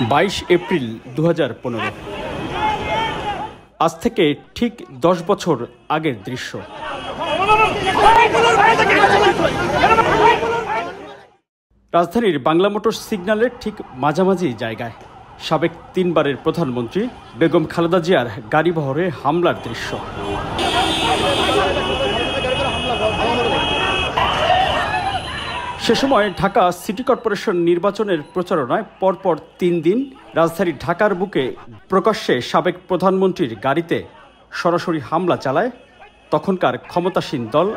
22 April 2015। আজ থেকে ঠিক 10 বছর আগের দৃশ্য। রাজধানীর বাংলা মোটর সিগন্যালের ঠিক মাঝামাঝি জায়গায় সাবেক 3 বারের প্রধানমন্ত্রী বেগম খালেদা জিয়ার গাড়িবহরে হামলার দৃশ্য। সে সময় ঢাকা সিটি কর্পোরেশন নির্বাচনের প্রচারণায় পরপর 3 দিন রাজধানী ঢাকার বুকে প্রকাশ্যে সাবেক প্রধানমন্ত্রীর গাড়িতে সরাসরি হামলা চালায় তখনকার ক্ষমতাসীন দল